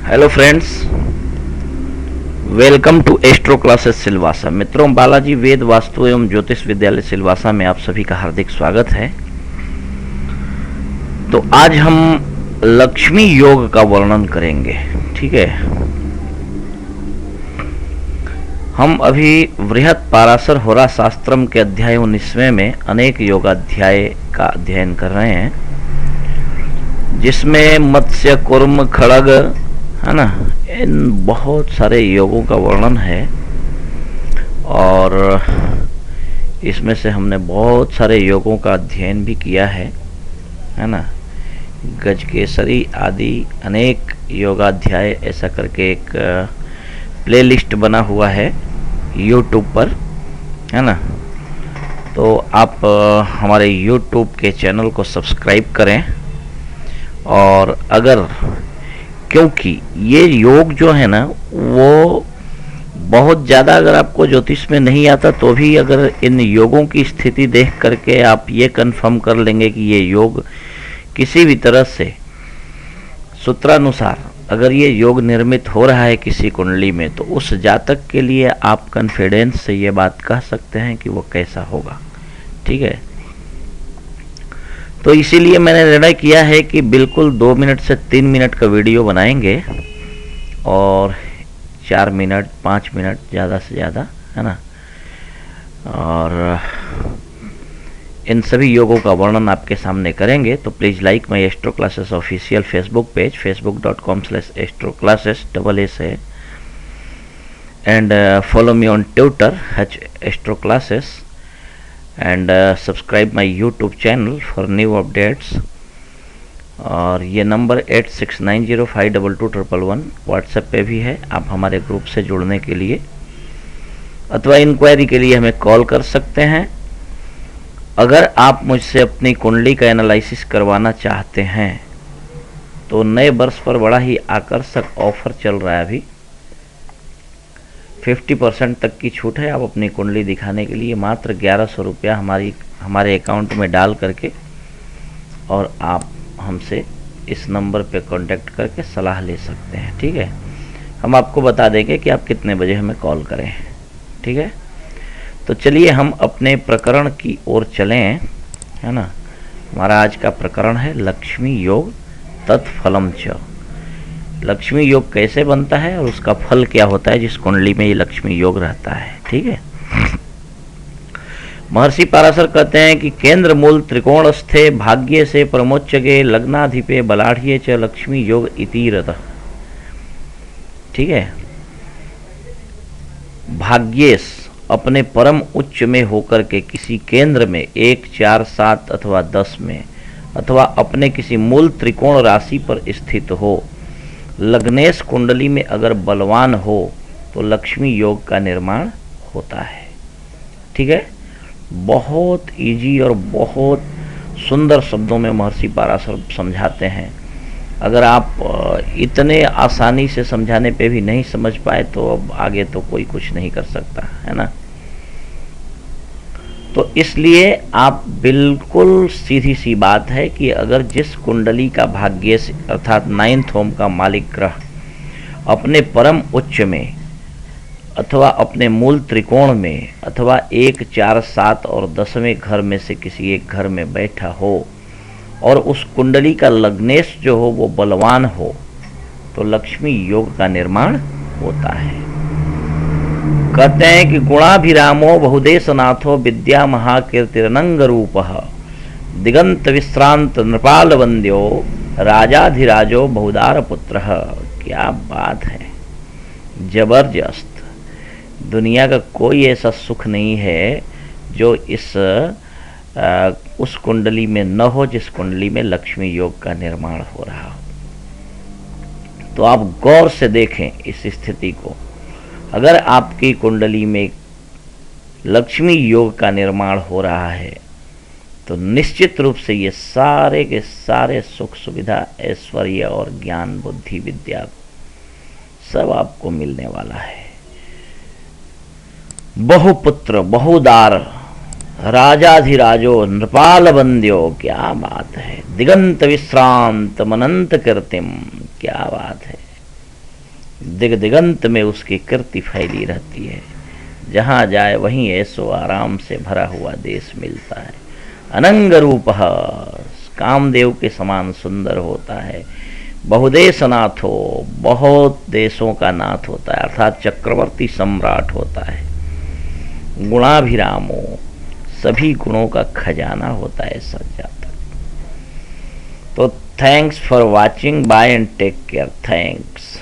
Hello friends, welcome to astro classes Silvassa. मित्रों, बालाजी वेद वास्तु एवं ज्योतिष विद्यालय सिलवासा में आप सभी का हार्दिक स्वागत है। तो आज हम लक्ष्मी योग का वर्णन करेंगे। ठीक है, हम अभी बृहत पाराशर होरा शास्त्रम के अध्याय 19वें में अनेक योगाध्याय का अध्ययन कर रहे हैं, जिसमें मत्स्य, कुर्म, खड़ग, है ना, इन बहुत सारे योगों का वर्णन है। और इसमें से हमने बहुत सारे योगों का अध्ययन भी किया है ना। गजकेसरी आदि अनेक योगाध्याय ऐसा करके एक प्लेलिस्ट बना हुआ है यूट्यूब पर, है ना। तो आप हमारे यूट्यूब के चैनल को सब्सक्राइब करें। और अगर, क्योंकि ये योग जो है ना, वो बहुत ज़्यादा, अगर आपको ज्योतिष में नहीं आता तो भी अगर इन योगों की स्थिति देख करके आप ये कंफर्म कर लेंगे कि ये योग किसी भी तरह से सूत्रानुसार अगर ये योग निर्मित हो रहा है किसी कुंडली में, तो उस जातक के लिए आप कॉन्फिडेंस से ये बात कह सकते हैं कि वो कैसा होगा। ठीक है, तो इसीलिए मैंने निर्णय किया है कि बिल्कुल 2 मिनट से 3 मिनट का वीडियो बनाएंगे और 4 मिनट 5 मिनट ज़्यादा से ज़्यादा, है ना। और इन सभी योगों का वर्णन आपके सामने करेंगे। तो please like my astro classes official Facebook page, facebook.com/astroclasses AA से, and follow me on Twitter @astroclasses, and subscribe my YouTube channel for new updates. और ये नंबर 8690522111 व्हाट्सएप पे भी है। आप हमारे ग्रुप से जुड़ने के लिए अथवा इंक्वायरी के लिए हमें कॉल कर सकते हैं। अगर आप मुझसे अपनी कुंडली का एनालिसिस करवाना चाहते हैं तो नए वर्ष पर बड़ा ही आकर्षक ऑफर चल रहा है। अभी 50% तक की छूट है। आप अपनी कुंडली दिखाने के लिए मात्र 1100 रुपया हमारे अकाउंट में डाल करके, और आप हमसे इस नंबर पे कांटेक्ट करके सलाह ले सकते हैं। ठीक है, हम आपको बता देंगे कि आप कितने बजे हमें कॉल करें। ठीक है, तो चलिए हम अपने प्रकरण की ओर चलें, है ना। हमारा आज का प्रकरण है लक्ष्मी योग तत्फलम च। लक्ष्मी योग कैसे बनता है और उसका फल क्या होता है जिस कुंडली में ये लक्ष्मी योग रहता है। ठीक है, महर्षि पाराशर कहते हैं कि केंद्र मूल त्रिकोण स्थे भाग्य से परमोच्चगे लग्नाधिपे बलाढ़िये च लक्ष्मी योग इतीरतः। ठीक है, भाग्येश अपने परम उच्च में होकर के किसी केंद्र में 1, 4, 7 अथवा 10 में, अथवा अपने किसी मूल त्रिकोण राशि पर स्थित हो, लग्नेश कुंडली में अगर बलवान हो तो लक्ष्मी योग का निर्माण होता है। ठीक है, बहुत इजी और बहुत सुंदर शब्दों में महर्षि पाराशर समझाते हैं। अगर आप इतने आसानी से समझाने पे भी नहीं समझ पाए तो अब आगे तो कोई कुछ नहीं कर सकता, है ना। तो इसलिए आप, बिल्कुल सीधी सी बात है कि अगर जिस कुंडली का भाग्य अर्थात 9th होम का मालिक ग्रह अपने परम उच्च में अथवा अपने मूल त्रिकोण में अथवा 1, 4, 7 और 10वें घर में से किसी एक घर में बैठा हो और उस कुंडली का लग्नेश जो हो वो बलवान हो, तो लक्ष्मी योग का निर्माण होता है। कहते हैं कि गुणाभिरामो बहुदेशनाथो विद्या महाकीर्तिरनंग रूपः दिगंत विश्रांत नृपाल वंद्यो राजाधिराजो बहुदार पुत्रः। क्या बात है, जबरदस्त। दुनिया का कोई ऐसा सुख नहीं है जो उस कुंडली में न हो जिस कुंडली में लक्ष्मी योग का निर्माण हो रहा हो। तो आप गौर से देखें इस स्थिति को। अगर आपकी कुंडली में लक्ष्मी योग का निर्माण हो रहा है तो निश्चित रूप से ये सारे के सारे सुख सुविधा, ऐश्वर्य और ज्ञान, बुद्धि, विद्या सब आपको मिलने वाला है। बहुपुत्र, बहुदार, राजाधिराजो नृपाल वंद्यो। क्या बात है, दिगंत विश्रांत मनंत कीर्तिम। क्या बात है, दिग दिगंत में उसकी कीर्ति फैली रहती है। जहाँ जाए वहीं ऐसो आराम से भरा हुआ देश मिलता है। अनंग रूप कामदेव के समान सुंदर होता है। बहुदेश नाथ हो, बहुत देशों का नाथ होता है, अर्थात चक्रवर्ती सम्राट होता है। गुणाभिरामो, सभी गुणों का खजाना होता है सज्जातक। तो thanks for watching, bye and take care. Thanks.